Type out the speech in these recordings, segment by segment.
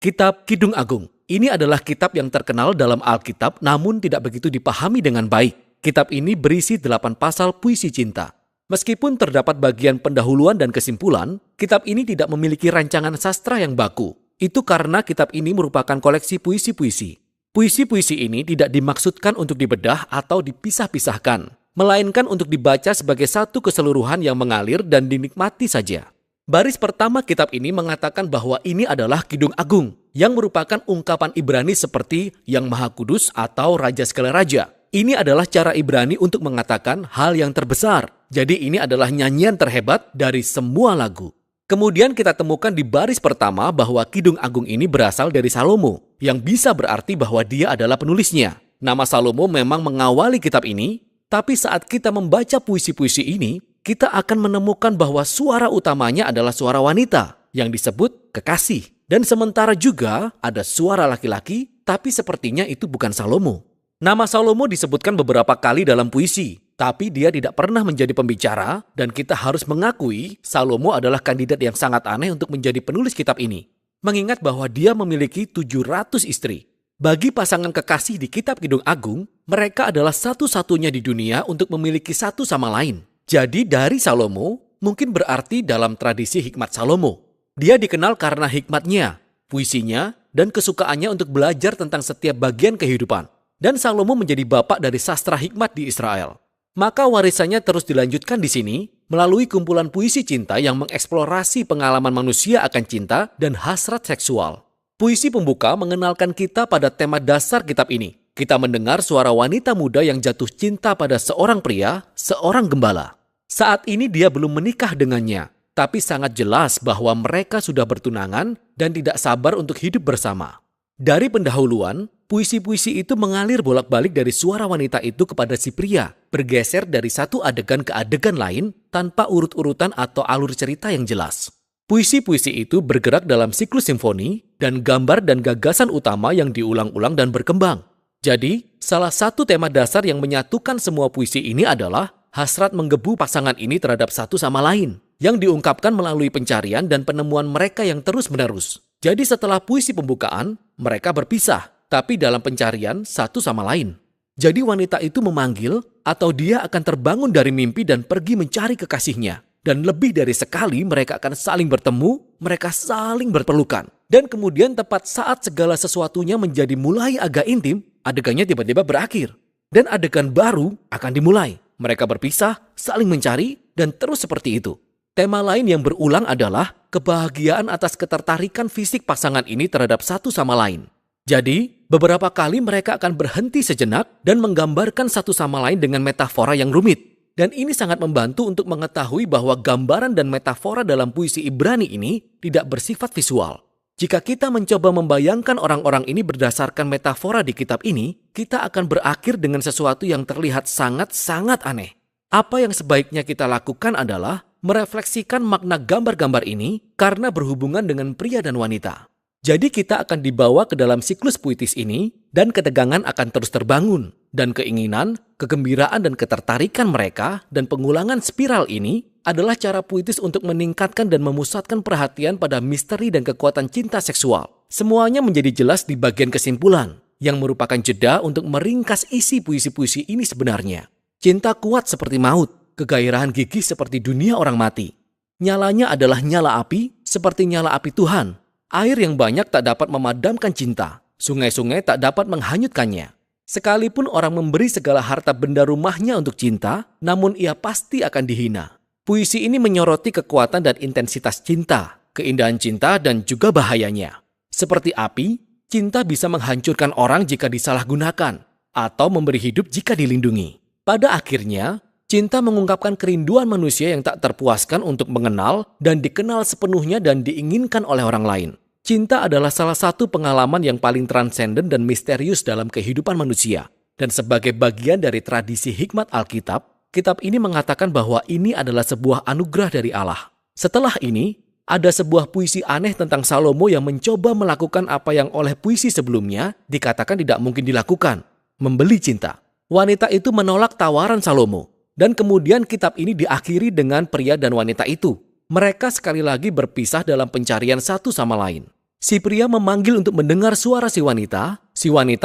Kitab Kidung Agung. Ini adalah kitab yang terkenal dalam Alkitab namun tidak begitu dipahami dengan baik. Kitab ini berisi 8 pasal puisi cinta. Meskipun terdapat bagian pendahuluan dan kesimpulan, kitab ini tidak memiliki rancangan sastra yang baku. Itu karena kitab ini merupakan koleksi puisi-puisi. Puisi-puisi ini tidak dimaksudkan untuk dibedah atau dipisah-pisahkan, melainkan untuk dibaca sebagai satu keseluruhan yang mengalir dan dinikmati saja. Baris pertama kitab ini mengatakan bahwa ini adalah Kidung Agung, yang merupakan ungkapan Ibrani seperti Yang Maha Kudus atau Raja segala Raja. Ini adalah cara Ibrani untuk mengatakan hal yang terbesar. Jadi ini adalah nyanyian terhebat dari semua lagu. Kemudian kita temukan di baris pertama bahwa Kidung Agung ini berasal dari Salomo, yang bisa berarti bahwa dia adalah penulisnya. Nama Salomo memang mengawali kitab ini, tapi saat kita membaca puisi-puisi ini, kita akan menemukan bahwa suara utamanya adalah suara wanita yang disebut kekasih. Dan sementara juga ada suara laki-laki, tapi sepertinya itu bukan Salomo. Nama Salomo disebutkan beberapa kali dalam puisi, tapi dia tidak pernah menjadi pembicara dan kita harus mengakui Salomo adalah kandidat yang sangat aneh untuk menjadi penulis kitab ini. Mengingat bahwa dia memiliki 700 istri. Bagi pasangan kekasih di kitab Kidung Agung, mereka adalah satu-satunya di dunia untuk memiliki satu sama lain. Jadi dari Salomo mungkin berarti dalam tradisi hikmat Salomo. Dia dikenal karena hikmatnya, puisinya, dan kesukaannya untuk belajar tentang setiap bagian kehidupan. Dan Salomo menjadi bapak dari sastra hikmat di Israel. Maka warisannya terus dilanjutkan di sini melalui kumpulan puisi cinta yang mengeksplorasi pengalaman manusia akan cinta dan hasrat seksual. Puisi pembuka mengenalkan kita pada tema dasar kitab ini. Kita mendengar suara wanita muda yang jatuh cinta pada seorang pria, seorang gembala. Saat ini dia belum menikah dengannya, tapi sangat jelas bahwa mereka sudah bertunangan dan tidak sabar untuk hidup bersama. Dari pendahuluan, puisi-puisi itu mengalir bolak-balik dari suara wanita itu kepada si pria, bergeser dari satu adegan ke adegan lain tanpa urut-urutan atau alur cerita yang jelas. Puisi-puisi itu bergerak dalam siklus simfoni dan gambar dan gagasan utama yang diulang-ulang dan berkembang. Jadi, salah satu tema dasar yang menyatukan semua puisi ini adalah hasrat menggebu pasangan ini terhadap satu sama lain, yang diungkapkan melalui pencarian dan penemuan mereka yang terus-menerus. Jadi setelah puisi pembukaan, mereka berpisah, tapi dalam pencarian satu sama lain. Jadi wanita itu memanggil atau dia akan terbangun dari mimpi dan pergi mencari kekasihnya. Dan lebih dari sekali mereka akan saling bertemu, mereka saling berpelukan. Dan kemudian tepat saat segala sesuatunya menjadi mulai agak intim, adegannya tiba-tiba berakhir. Dan adegan baru akan dimulai. Mereka berpisah, saling mencari, dan terus seperti itu. Tema lain yang berulang adalah kebahagiaan atas ketertarikan fisik pasangan ini terhadap satu sama lain. Jadi, beberapa kali mereka akan berhenti sejenak dan menggambarkan satu sama lain dengan metafora yang rumit. Dan ini sangat membantu untuk mengetahui bahwa gambaran dan metafora dalam puisi Ibrani ini tidak bersifat visual. Jika kita mencoba membayangkan orang-orang ini berdasarkan metafora di kitab ini, kita akan berakhir dengan sesuatu yang terlihat sangat-sangat aneh. Apa yang sebaiknya kita lakukan adalah merefleksikan makna gambar-gambar ini karena berhubungan dengan pria dan wanita. Jadi kita akan dibawa ke dalam siklus puitis ini dan ketegangan akan terus terbangun. Dan keinginan, kegembiraan dan ketertarikan mereka dan pengulangan spiral ini adalah cara puitis untuk meningkatkan dan memusatkan perhatian pada misteri dan kekuatan cinta seksual. Semuanya menjadi jelas di bagian kesimpulan yang merupakan jeda untuk meringkas isi puisi-puisi ini sebenarnya. Cinta kuat seperti maut, kegairahan gigih seperti dunia orang mati. Nyalanya adalah nyala api seperti nyala api Tuhan. Air yang banyak tak dapat memadamkan cinta. Sungai-sungai tak dapat menghanyutkannya. Sekalipun orang memberi segala harta benda rumahnya untuk cinta, namun ia pasti akan dihina. Puisi ini menyoroti kekuatan dan intensitas cinta, keindahan cinta dan juga bahayanya. Seperti api, cinta bisa menghancurkan orang jika disalahgunakan, atau memberi hidup jika dilindungi. Pada akhirnya, cinta mengungkapkan kerinduan manusia yang tak terpuaskan untuk mengenal dan dikenal sepenuhnya dan diinginkan oleh orang lain. Cinta adalah salah satu pengalaman yang paling transenden dan misterius dalam kehidupan manusia. Dan sebagai bagian dari tradisi hikmat Alkitab, kitab ini mengatakan bahwa ini adalah sebuah anugerah dari Allah. Setelah ini, ada sebuah puisi aneh tentang Salomo yang mencoba melakukan apa yang oleh puisi sebelumnya dikatakan tidak mungkin dilakukan, membeli cinta. Wanita itu menolak tawaran Salomo. Dan kemudian kitab ini diakhiri dengan pria dan wanita itu. Mereka sekali lagi berpisah dalam pencarian satu sama lain. Si pria memanggil untuk mendengar suara si wanita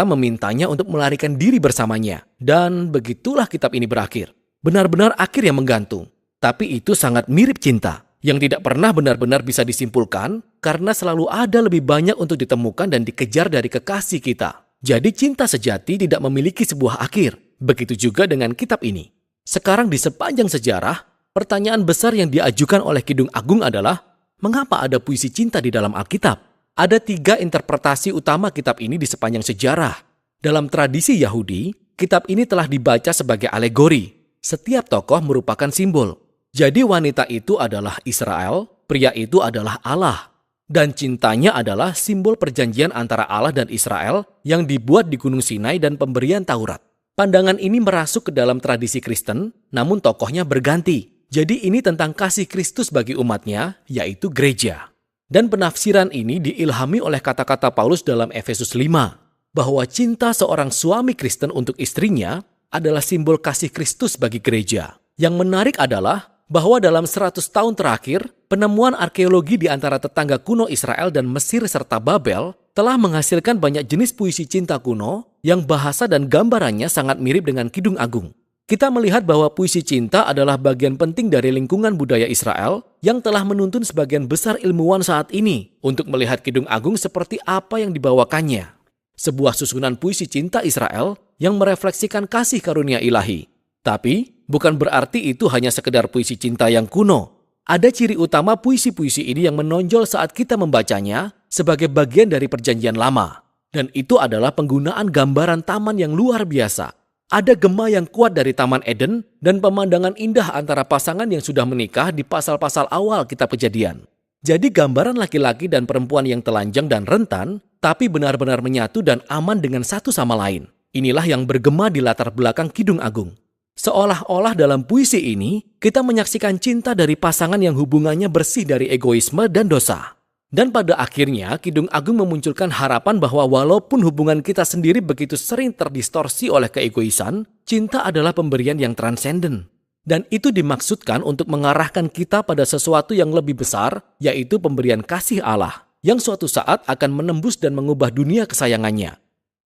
memintanya untuk melarikan diri bersamanya. Dan begitulah kitab ini berakhir. Benar-benar akhir yang menggantung. Tapi itu sangat mirip cinta, yang tidak pernah benar-benar bisa disimpulkan karena selalu ada lebih banyak untuk ditemukan dan dikejar dari kekasih kita. Jadi cinta sejati tidak memiliki sebuah akhir. Begitu juga dengan kitab ini. Sekarang di sepanjang sejarah, pertanyaan besar yang diajukan oleh Kidung Agung adalah, mengapa ada puisi cinta di dalam Alkitab? Ada 3 interpretasi utama kitab ini di sepanjang sejarah. Dalam tradisi Yahudi, kitab ini telah dibaca sebagai alegori. Setiap tokoh merupakan simbol. Jadi wanita itu adalah Israel, pria itu adalah Allah. Dan cintanya adalah simbol perjanjian antara Allah dan Israel yang dibuat di Gunung Sinai dan pemberian Taurat. Pandangan ini merasuk ke dalam tradisi Kristen, namun tokohnya berganti. Jadi ini tentang kasih Kristus bagi umatnya, yaitu gereja. Dan penafsiran ini diilhami oleh kata-kata Paulus dalam Efesus 5, bahwa cinta seorang suami Kristen untuk istrinya adalah simbol kasih Kristus bagi gereja. Yang menarik adalah bahwa dalam 100 tahun terakhir, penemuan arkeologi di antara tetangga kuno Israel dan Mesir serta Babel telah menghasilkan banyak jenis puisi cinta kuno yang bahasa dan gambarannya sangat mirip dengan Kidung Agung. Kita melihat bahwa puisi cinta adalah bagian penting dari lingkungan budaya Israel yang telah menuntun sebagian besar ilmuwan saat ini untuk melihat Kidung Agung seperti apa yang dibawakannya. Sebuah susunan puisi cinta Israel yang merefleksikan kasih karunia ilahi. Tapi, bukan berarti itu hanya sekedar puisi cinta yang kuno. Ada ciri utama puisi-puisi ini yang menonjol saat kita membacanya sebagai bagian dari perjanjian lama. Dan itu adalah penggunaan gambaran taman yang luar biasa. Ada gema yang kuat dari Taman Eden dan pemandangan indah antara pasangan yang sudah menikah di pasal-pasal awal kitab Kejadian. Jadi gambaran laki-laki dan perempuan yang telanjang dan rentan, tapi benar-benar menyatu dan aman dengan satu sama lain. Inilah yang bergema di latar belakang Kidung Agung. Seolah-olah dalam puisi ini, kita menyaksikan cinta dari pasangan yang hubungannya bersih dari egoisme dan dosa. Dan pada akhirnya, Kidung Agung memunculkan harapan bahwa walaupun hubungan kita sendiri begitu sering terdistorsi oleh keegoisan, cinta adalah pemberian yang transenden. Dan itu dimaksudkan untuk mengarahkan kita pada sesuatu yang lebih besar, yaitu pemberian kasih Allah, yang suatu saat akan menembus dan mengubah dunia kesayangannya.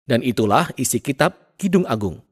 Dan itulah isi kitab Kidung Agung.